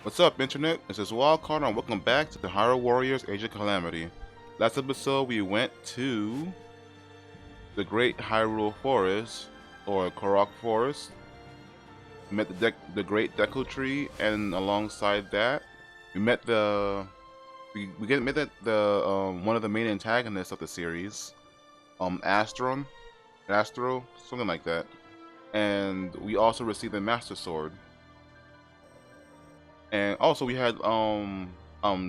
What's up, Internet? This is WildCard, and welcome back to the Hyrule Warriors Age of Calamity. Last episode, we went to the Great Hyrule Forest, or Korok Forest. We met the Great Deku Tree, and alongside that, we met one of the main antagonists of the series, Astro, something like that. And we also received the Master Sword. And also we had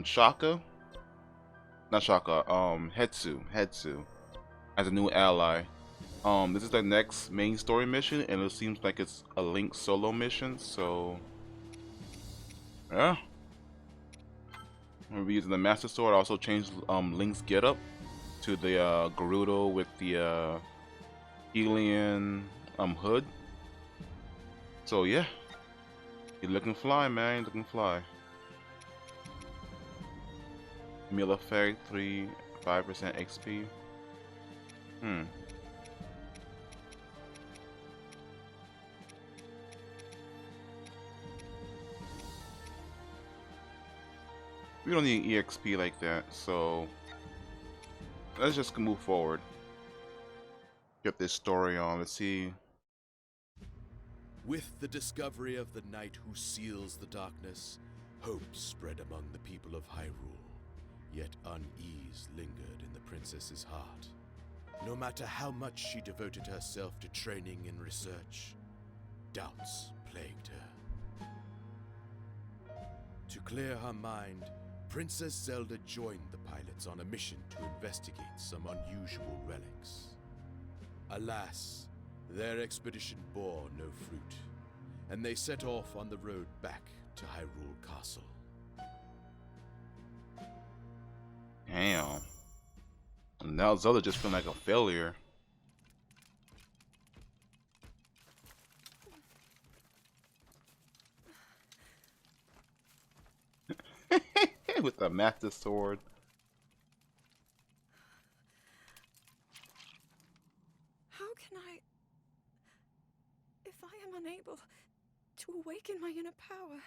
Shaka, not Shaka, Hetsu as a new ally. This is the next main story mission, and it seems like it's a Link solo mission, so yeah. We'll be using the Master Sword. I also changed Link's getup to the Gerudo with the Helian hood. So yeah. You're looking fly, man. Looking fly. Meal effect, 5% XP. We don't need EXP like that, so let's just move forward. Get this story on. Let's see. With the discovery of the knight who seals the darkness, hope spread among the people of Hyrule, yet unease lingered in the princess's heart. No matter how much she devoted herself to training and research, doubts plagued her. To clear her mind, Princess Zelda joined the pilots on a mission to investigate some unusual relics. Alas, their expedition bore no fruit, and they set off on the road back to Hyrule Castle. Damn. Now Zelda just feeling like a failure. With the Master Sword. If I am unable to awaken my inner power,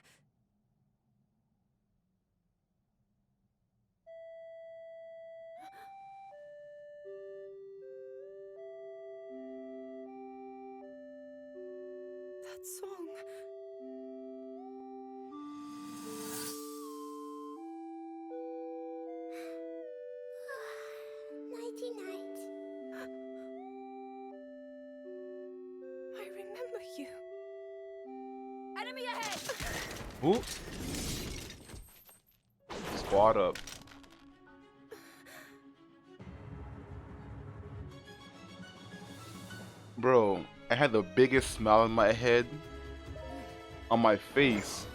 that song. Nighty night. I remember you. Enemy ahead! Ooh. Squad up. Bro, I had the biggest smile on my head, on my face.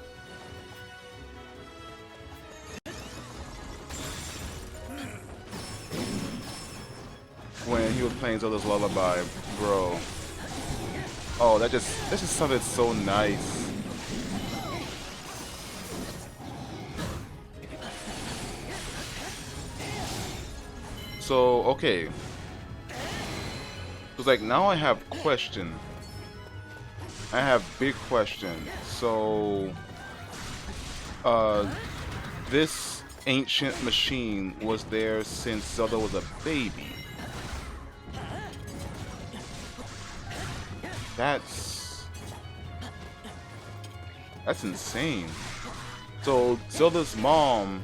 When he was playing Zelda's Lullaby, bro. Oh, that just sounded so nice. So, okay. It's like now I have question. I have big question. So, this ancient machine was there since Zelda was a baby. That's insane. So Zelda's mom,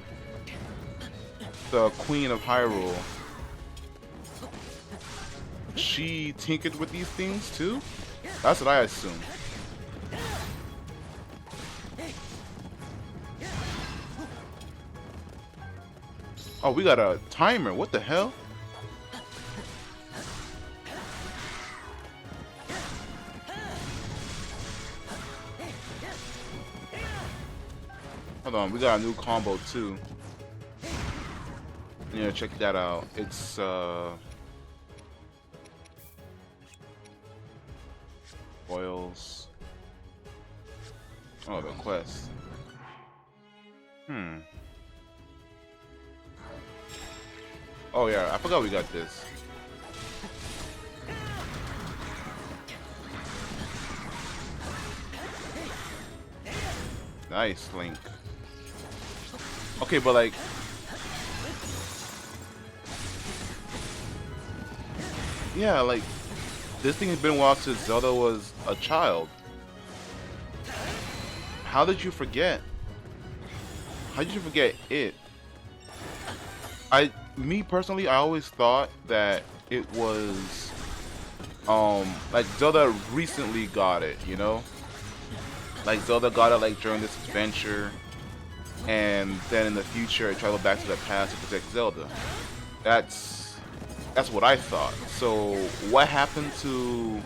the Queen of Hyrule, she tinkered with these things too? That's what I assume. Oh, we got a timer. What the hell? Hold on, we got a new combo too. Yeah, check that out. It's Foils. Oh, the quest. Oh yeah, I forgot we got this. Nice, Link. Okay, but like... yeah, like... this thing has been a while since Zelda was a child. How did you forget? How did you forget it? Me personally, I always thought that it was... like Zelda recently got it, you know? Like Zelda got it like during this adventure, and then in the future it traveled back to the past to protect Zelda. That's what I thought. So what happened to...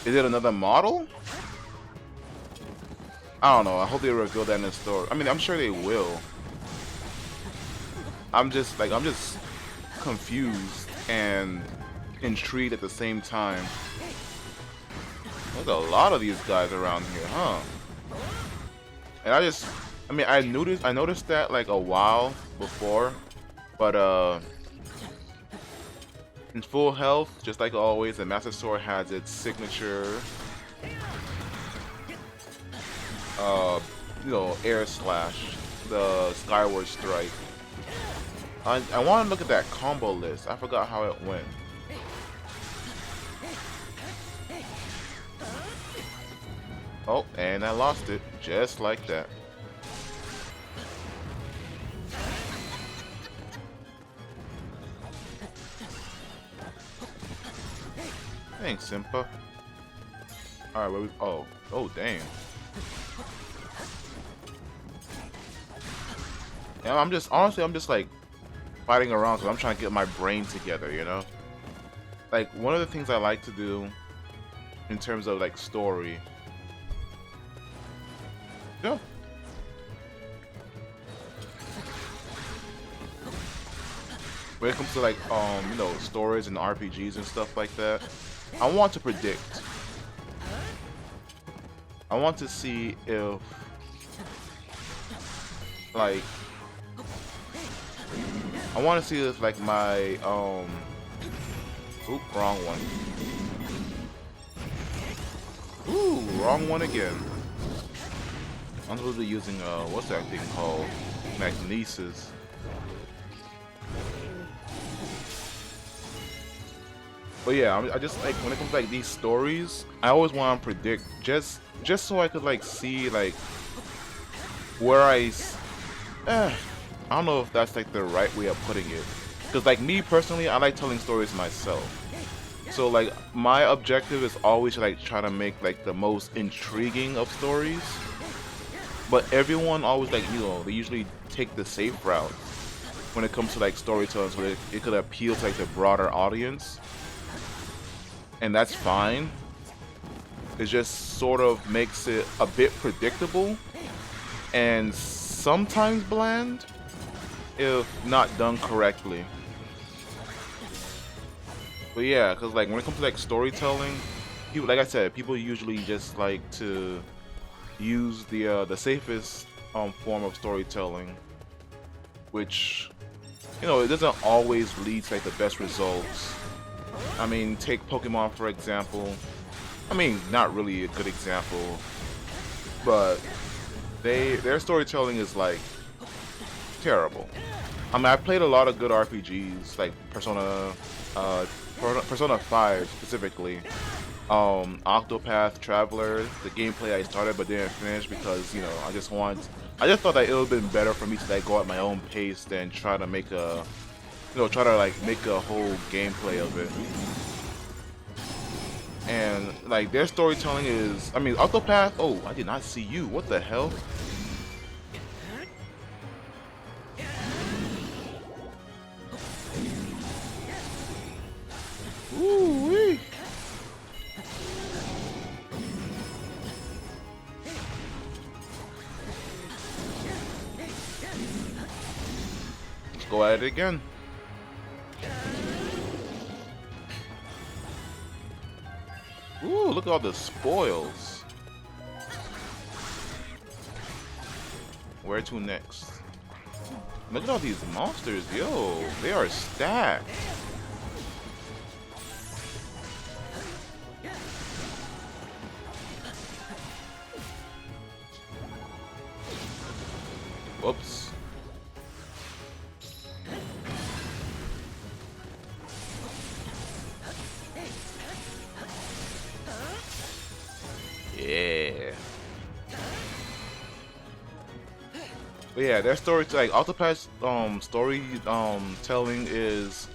is it another model? I don't know. I hope they reveal that in the story. I mean, I'm sure they will. I'm just confused and intrigued at the same time. There's a lot of these guys around here, huh? And I noticed that like a while before, but in full health, just like always, the Master Sword has its signature, you know, air slash, the Skyward Strike. I want to look at that combo list. I forgot how it went. Oh, and I lost it, just like that. Thanks, Simpa. Alright, where we... oh, dang. Yeah, honestly, I'm just like fighting around because I'm trying to get my brain together, you know? Like, one of the things I like to do in terms of like story. Yeah. When it comes to like you know, stories and RPGs and stuff like that, I want to predict. I want to see if like like my oop, wrong one. Ooh, wrong one again. I'm supposed to be using what's that thing called? Magnesis. But yeah, I just like when it comes to like these stories, I always want to predict just so I could like see like where I don't know if that's like the right way of putting it, because like me personally, I like telling stories myself. So like my objective is always like try to make like the most intriguing of stories. But everyone always like, you know, they usually take the safe route when it comes to like storytelling, so that it could appeal to like the broader audience. And that's fine. It just sort of makes it a bit predictable and sometimes bland if not done correctly. But yeah, because like when it comes to like storytelling, people, like I said, people usually just like to use the safest form of storytelling, which, you know, it doesn't always lead to like the best results. I mean, take Pokemon for example. I mean, not really a good example, but their storytelling is like terrible. I mean, I played a lot of good RPGs like Persona 5 specifically. Octopath Traveler, the gameplay I started but didn't finish because, you know, I just thought that it would have been better for me to like go at my own pace than try to make a, you know, try to like make a whole gameplay of it. And like their storytelling is, I mean, Octopath, oh, I did not see you, what the hell? Ooh-wee. Let's go at it again. Ooh, look at all the spoils. Where to next? Look at all these monsters, yo. They are stacked. Whoops. Yeah. But yeah, their story, like Octopath's story telling is,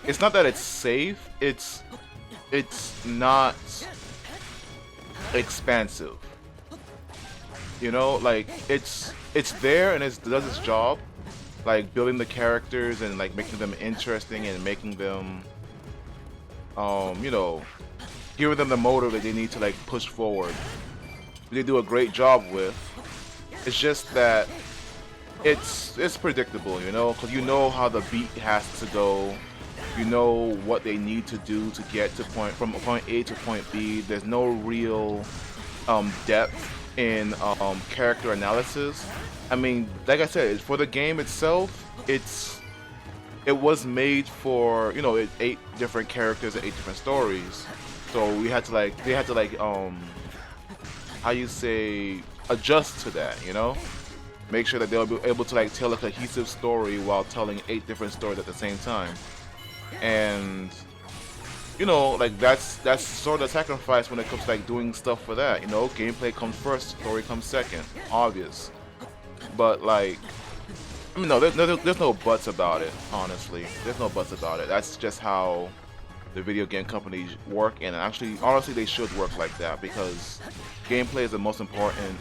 it's not that it's safe, it's not expansive. You know, like it's there and it does its job, like building the characters and like making them interesting and making them you know, giving them the motive that they need to like push forward. They do a great job with. It's just that it's predictable, you know, because you know how the beat has to go. You know what they need to do to get to from point A to point B. There's no real depth in character analysis. I mean, like I said, for the game itself, it was made for, you know, 8 different characters and 8 different stories. So they had to like how you say, adjust to that, you know? Make sure that they'll be able to like tell a cohesive story while telling 8 different stories at the same time. And you know, like that's sort of sacrifice when it comes to like doing stuff for that. You know, gameplay comes first, story comes second, obvious. But like, I mean, no, there's no buts about it. Honestly, there's no buts about it. That's just how the video game companies work, and actually, honestly, they should work like that because gameplay is the most important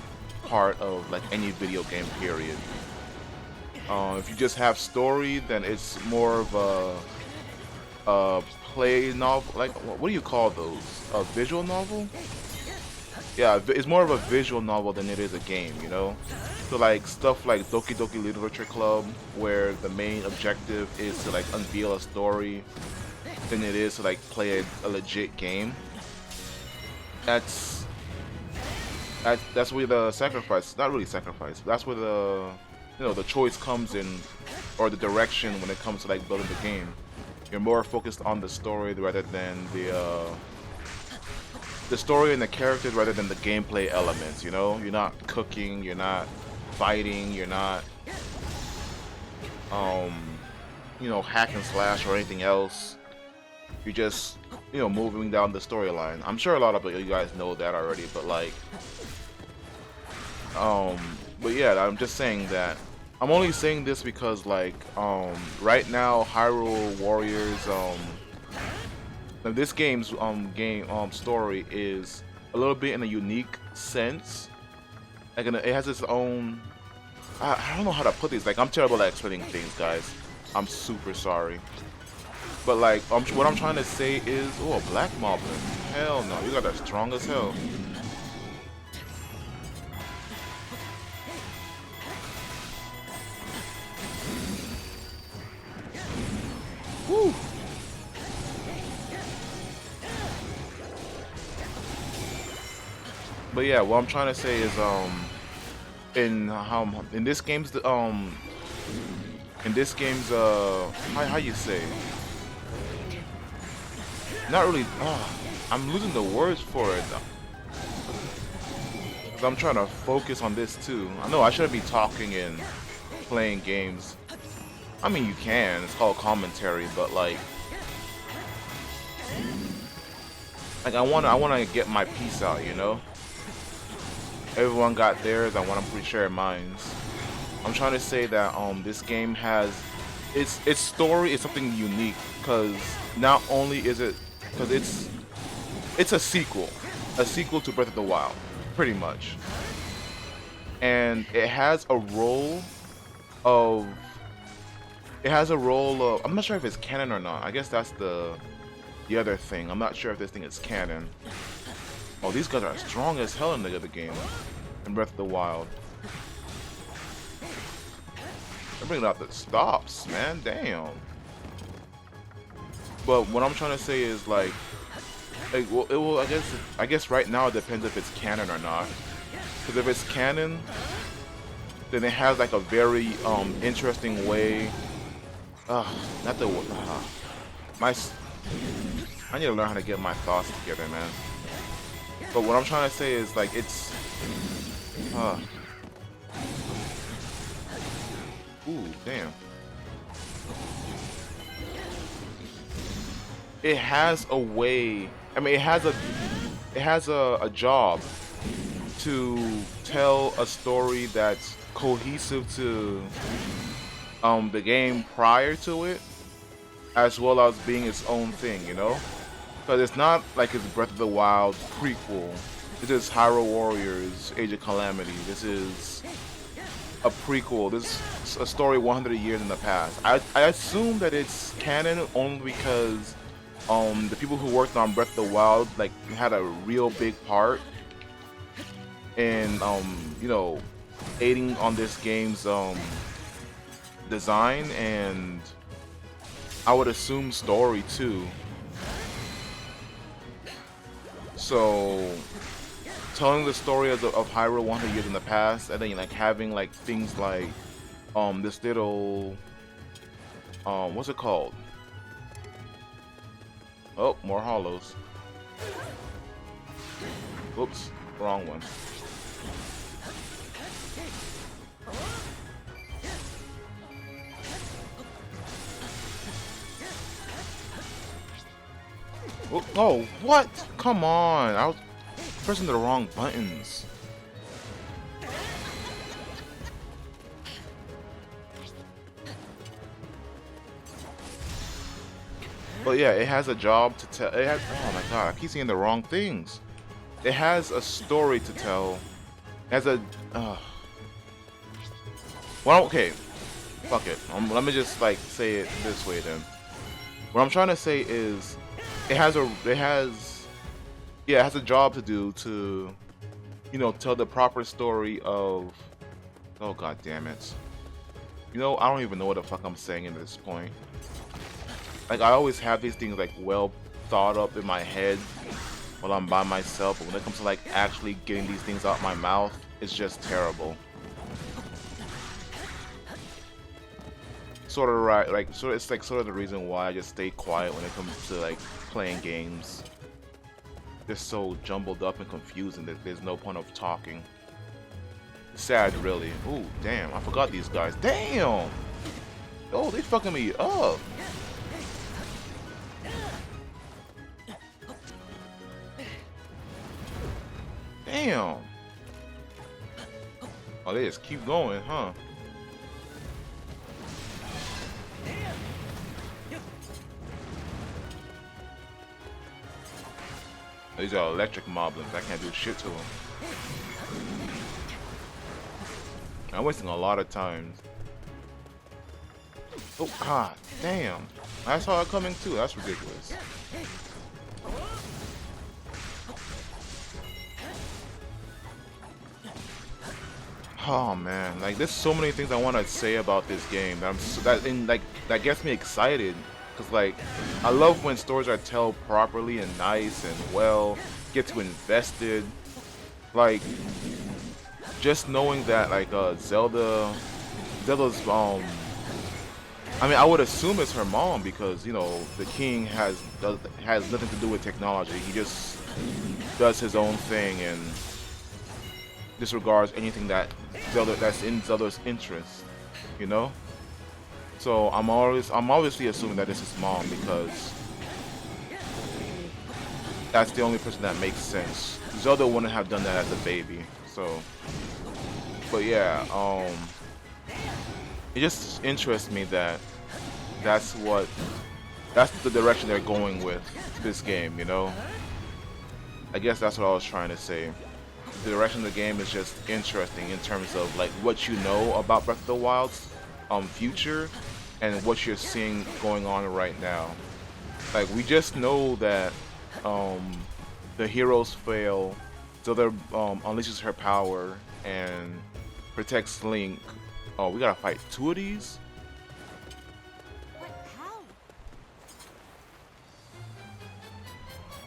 part of like any video game. Period. If you just have story, then it's more of a play novel. Like, what do you call those? A visual novel? Yeah, it's more of a visual novel than it is a game, you know? So like stuff like Doki Doki Literature Club, where the main objective is to like unveil a story, than it is to like play a legit game. That's where the sacrifice, not really sacrifice, that's where the, you know, the choice comes in, or the direction when it comes to like building the game. You're more focused on the story rather than the story and the characters rather than the gameplay elements, you know? You're not cooking, you're not fighting, you're not you know, hack and slash or anything else. You're just, you know, moving down the storyline. I'm sure a lot of you guys know that already, but like but yeah, I'm just saying that I'm only saying this because like right now Hyrule Warriors this game's story is a little bit in a unique sense. Like it has its own, I don't know how to put these. Like, I'm terrible at explaining things, guys. I'm super sorry. But like what I'm trying to say is, oh, a black moblin. Hell no, you got that strong as hell. Woo. But yeah, what I'm trying to say is in this game's how you say, not really, I'm losing the words for it because I'm trying to focus on this too. I know I shouldn't be talking and playing games. I mean, you can, it's called commentary, but like I wanna get my piece out, you know? Everyone got theirs, I want to share mine. I'm trying to say that this game has its story is something unique, because not only is it, because it's a sequel to Breath of the Wild, pretty much, and it has a role of I'm not sure if it's canon or not. I guess that's the other thing. I'm not sure if this thing is canon. Oh, these guys are strong as hell in the other game, in Breath of the Wild. They're bringing out the stops, man. Damn. But what I'm trying to say is like well, it will. I guess right now it depends if it's canon or not. Because if it's canon, then it has like a very interesting way. I need to learn how to get my thoughts together, man. But what I'm trying to say is like Ooh, damn. It has a way. I mean, it has a job to tell a story that's cohesive to the game prior to it, as well as being its own thing, you know? Because it's not like it's Breath of the Wild prequel. This is Hyrule Warriors Age of Calamity. This is a prequel. This is a story 100 years in the past. I assume that it's canon only because the people who worked on Breath of the Wild like had a real big part in you know, aiding on this game's design, and I would assume story too. So telling the story of Hyrule 100 years in the past, and then like having like things like this little what's it called? Oh, more hollows. Oops, wrong one. Oh, what? Come on. I was pressing the wrong buttons. But yeah, it has a job to tell. It has, oh my god, I keep seeing the wrong things. It has a story to tell. It has a well, okay. Fuck it. Let me just like say it this way then. What I'm trying to say is it has a job to do to, you know, tell the proper story of, oh god damn it. You know, I don't even know what the fuck I'm saying at this point. Like, I always have these things like well thought up in my head while I'm by myself, but when it comes to like actually getting these things out my mouth, it's just terrible. Sort of right, like it's like sort of the reason why I just stay quiet when it comes to like playing games. They're so jumbled up and confusing that there's no point of talking. Sad, really. Ooh, damn! I forgot these guys. Damn! Oh, they fucking me up. Damn! Oh, they just keep going, huh? These are electric moblins. I can't do shit to them. I'm wasting a lot of time. Oh god, damn! I saw it coming too. That's ridiculous. Oh man, like there's so many things I want to say about this game that gets me excited. Cause like, I love when stories are told properly and nice and well, get too invested. Like, just knowing that like Zelda's I mean, I would assume it's her mom because, you know, the king has nothing to do with technology. He just does his own thing and disregards anything that's in Zelda's interest, you know. So I'm obviously assuming that this is mom because that's the only person that makes sense. Zelda wouldn't have done that as a baby. So, but yeah, it just interests me that that's the direction they're going with this game, you know. I guess that's what I was trying to say. The direction of the game is just interesting in terms of like what you know about Breath of the Wild's future and what you're seeing going on right now. Like, we just know that the heroes fail, Zelda unleashes her power and protects Link. Oh, we gotta fight two of these? But how?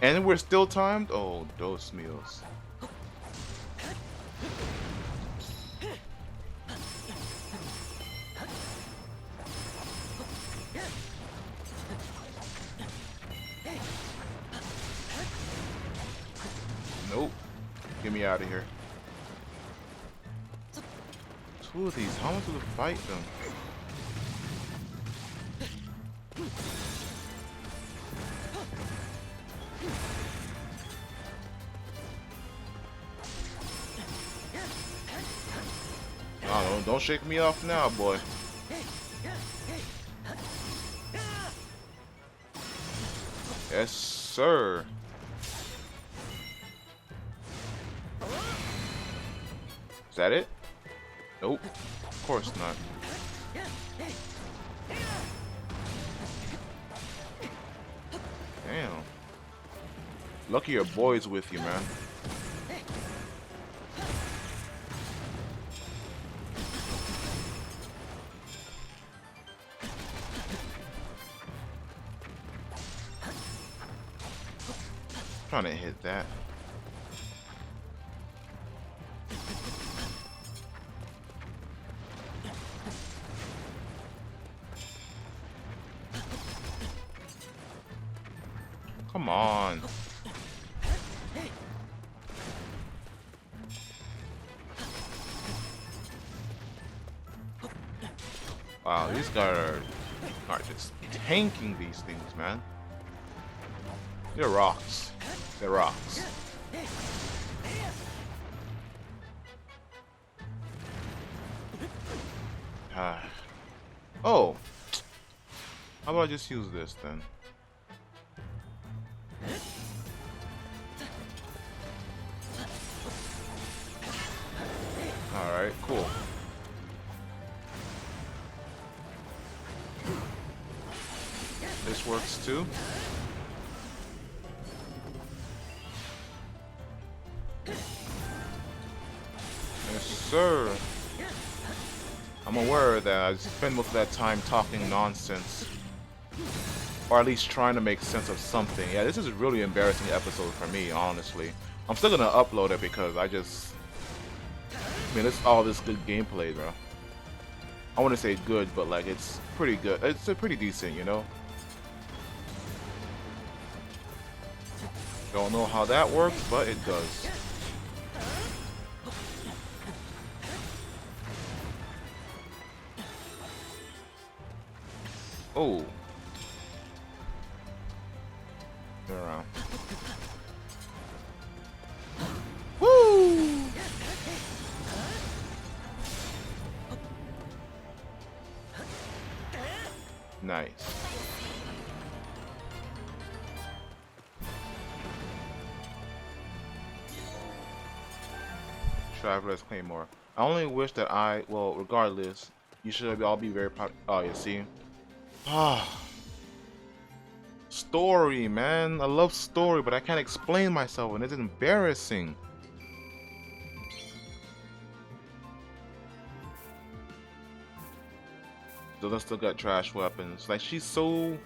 And we're still timed? Oh, dos meals. Nope. Get me out of here. Two of these. How much do we fight them? Oh, don't shake me off now, boy. Yes, sir. Is that it? Nope. Of course not. Damn. Lucky your boy's with you, man. Trying to hit that. Come on. Wow, these guys are just tanking these things, man. They're rocks. They're rocks. Oh. How about I just use this then? Alright, cool. This works too. Yes, sir. I'm aware that I spend most of that time talking nonsense. Or at least trying to make sense of something. Yeah, this is a really embarrassing episode for me, honestly. I'm still gonna upload it because I mean, it's all this good gameplay, bro. I wouldn't say good, but like, it's pretty good. It's pretty decent, you know? Don't know how that works, but it does. Oh. Turn around. Woo! Nice. Traveler's Claymore. I only wish that well, regardless, you should all be very proud. Oh, you see? Ah. Story, man. I love story, but I can't explain myself, and it's embarrassing. Zelda still got trash weapons. Like, she's so...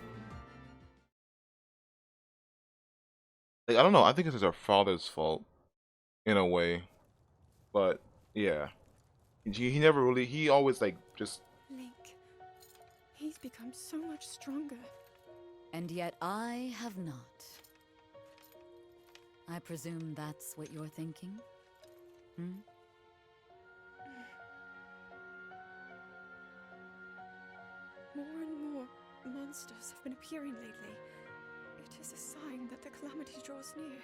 Like, I don't know. I think it's her father's fault, in a way. But, yeah. He never really... He always, like, just... Link. He's become so much stronger. And yet I have not. I presume that's what you're thinking? Hmm? More and more monsters have been appearing lately. It is a sign that the Calamity draws near.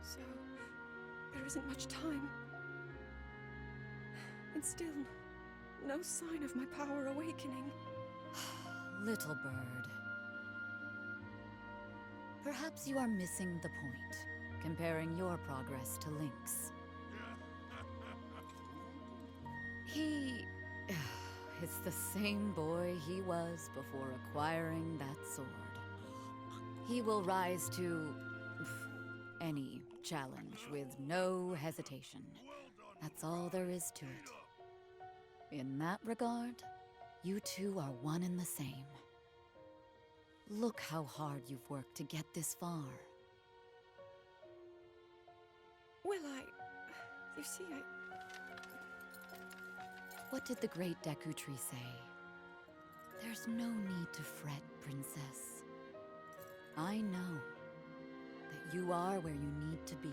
So, there isn't much time. And still, no sign of my power awakening. Little bird. Perhaps you are missing the point, comparing your progress to Link's. It's the same boy he was before acquiring that sword. He will rise to any challenge with no hesitation. That's all there is to it. In that regard, you two are one and the same. Look how hard you've worked to get this far. Well, you see, What did the great Deku Tree say? There's no need to fret, princess. I know that you are where you need to be.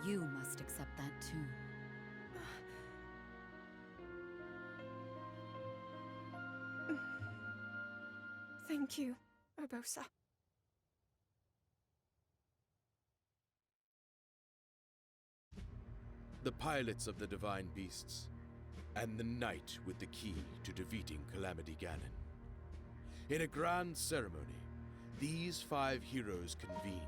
You must accept that too. Thank you, Urbosa. The pilots of the divine beasts, and the knight with the key to defeating Calamity Ganon. In a grand ceremony, these 5 heroes convened,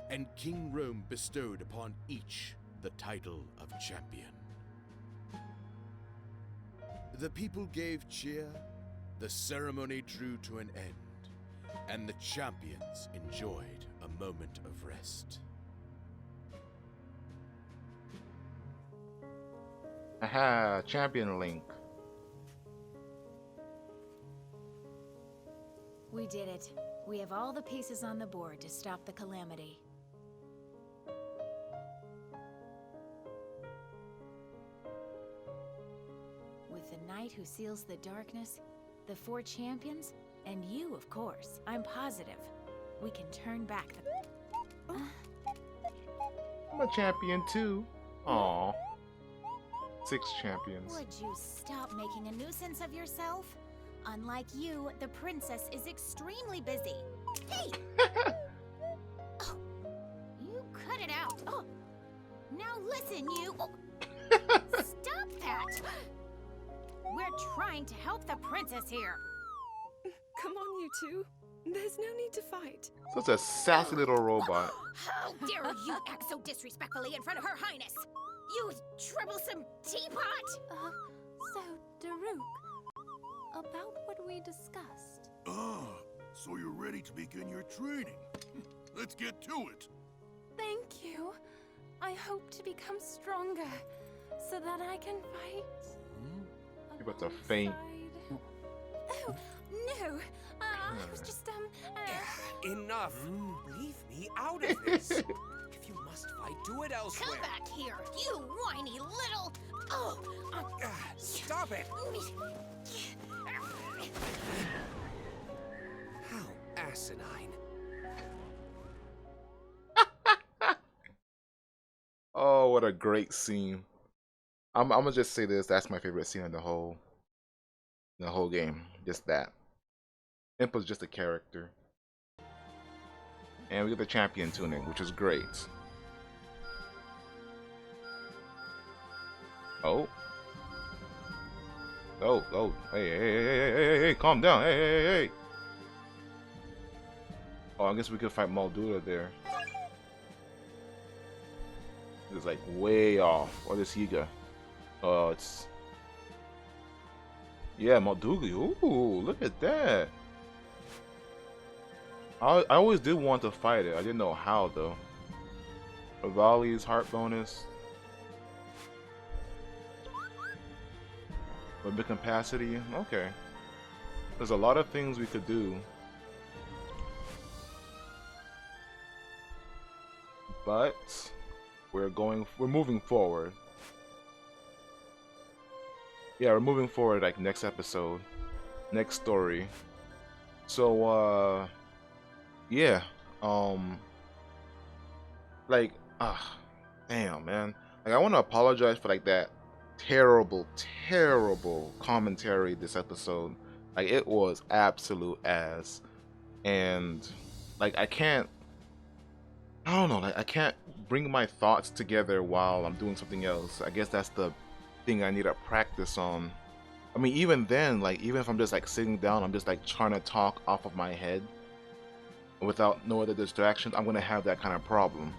and King Rome bestowed upon each the title of champion. The people gave cheer, the ceremony drew to an end, and the champions enjoyed a moment of rest. Aha, Champion Link. We did it. We have all the pieces on the board to stop the Calamity. With the knight who seals the darkness, the 4 champions, and you, of course, I'm positive. We can turn back the... I'm a champion too. Aww. 6 champions. Would you stop making a nuisance of yourself? Unlike you, the princess is extremely busy. Hey! Oh, you cut it out. Oh, now listen, you. Oh. Stop that! We're trying to help the princess here. Come on, you two. There's no need to fight. Such a sassy little robot. How dare you act so disrespectfully in front of Her Highness? You troublesome teapot! So, Daruk, about what we discussed. So you're ready to begin your training. Let's get to it. Thank you. I hope to become stronger, so that I can fight. You're about to faint. Oh, no. I was just, Enough! Leave me out of this! If you must fight, do it elsewhere! Come back here, you whiny little... Oh! Stop it! How asinine. Oh, what a great scene. I'm gonna just say this, that's my favorite scene in the whole game. Just that. Impa's just a character. And we get the champion tuning, which is great. Oh. Oh, hey, calm down, hey. Oh, I guess we could fight Moldura there. It's like way off. What is Higa? Oh, it's... Yeah, Molduga. Ooh, look at that. I always did want to fight it. I didn't know how, though. Rivali's heart bonus. Limit capacity. Okay. There's a lot of things we could do. But we're moving forward. Yeah, we're moving forward like next episode. Next story. So yeah. Like damn, man. Like, I want to apologize for like that terrible commentary this episode. Like, it was absolute ass. And like, I don't know, like, I can't bring my thoughts together while I'm doing something else. I guess that's the thing I need to practice on. I mean, even then, like, even if I'm just like sitting down, I'm just like trying to talk off of my head without no other distractions, I'm gonna have that kind of problem.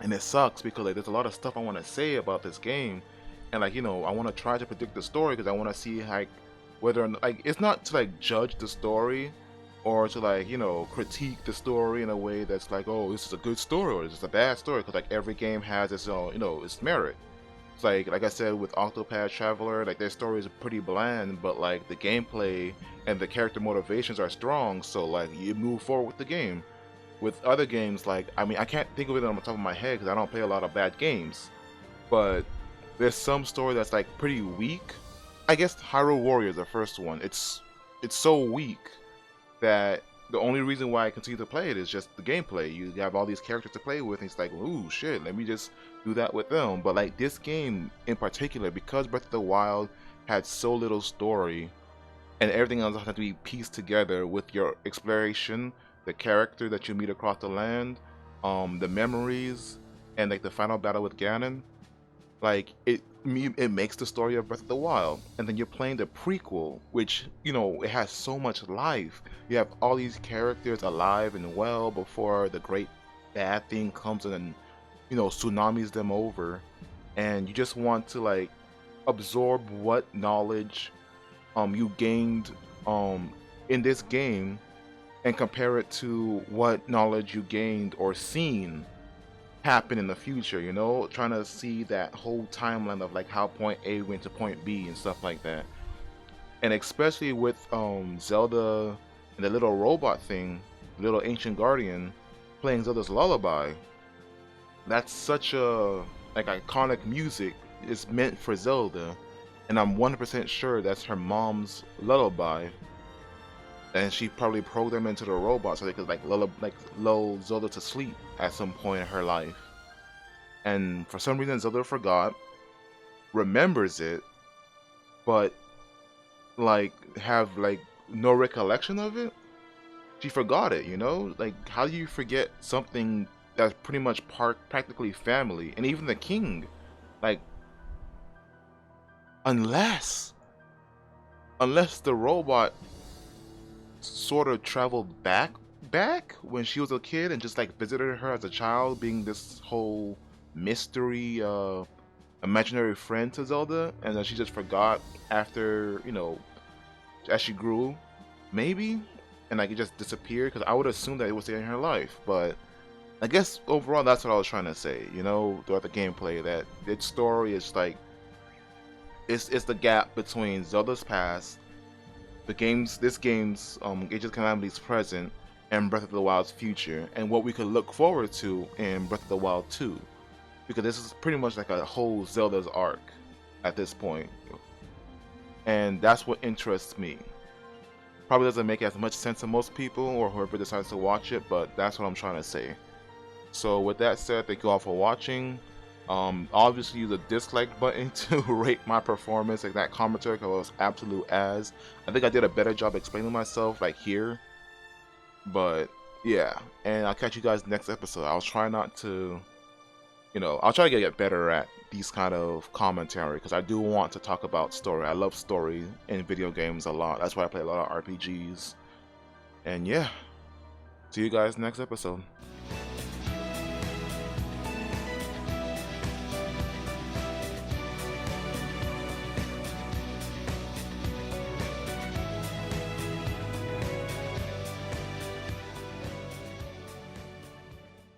And it sucks because like, there's a lot of stuff I want to say about this game, and like, you know, I want to try to predict the story because I want to see like whether or not, like, it's not to like judge the story or to like, you know, critique the story in a way that's like, oh, this is a good story or this is a bad story, because like every game has its own, you know, its merit. It's like I said with Octopath Traveler, like their story is pretty bland, but like the gameplay and the character motivations are strong, so like you move forward with the game. With other games, like, I mean, I can't think of it on the top of my head because I don't play a lot of bad games, but there's some story that's like pretty weak. I guess Hyrule Warriors, the first one, it's so weak that the only reason why I continue to play it is just the gameplay. You have all these characters to play with, and it's like, ooh, shit, let me just do that with them. But like this game in particular, because Breath of the Wild had so little story, and everything else has to be pieced together with your exploration, the character that you meet across the land, the memories, and like the final battle with Ganon. Like it makes the story of Breath of the Wild. And then you're playing the prequel, which, you know, it has so much life. You have all these characters alive and well before the great bad thing comes in and, you know, tsunamis them over. And you just want to like absorb what knowledge you gained in this game and compare it to what knowledge you gained or seen happen in the future, you know, trying to see that whole timeline of like how point A went to point B and stuff like that. And especially with Zelda and the little robot thing, little ancient guardian playing Zelda's lullaby. That's such a like iconic music. It's meant for Zelda, and I'm 100% sure that's her mom's lullaby. And she probably programmed into the robot so they could like lull Zelda to sleep at some point in her life. And for some reason Zelda forgot, remembers it, but like have like no recollection of it. She forgot it, you know? Like how do you forget something that's pretty much practically family? And even the king, like unless the robot sort of traveled back when she was a kid and just like visited her as a child, being this whole mystery imaginary friend to Zelda, and then she just forgot after, you know, as she grew, maybe, and like it just disappeared, because I would assume that it was there in her life. But I guess overall that's what I was trying to say, you know, throughout the gameplay, that its story is like it's the gap between Zelda's past, this game's Age of Calamity's present, and Breath of the Wild's future, and what we could look forward to in Breath of the Wild 2. Because this is pretty much like a whole Zelda's arc at this point. And that's what interests me. Probably doesn't make as much sense to most people or whoever decides to watch it, but that's what I'm trying to say. So with that said, thank you all for watching. Obviously use the dislike button to rate my performance, like that commentary, because it was absolute as. I think I did a better job explaining myself like here. But yeah, and I'll catch you guys next episode. I'll try not to, you know, I'll try to get better at these kind of commentary, because I do want to talk about story. I love story in video games a lot. That's why I play a lot of RPGs. And yeah, see you guys next episode.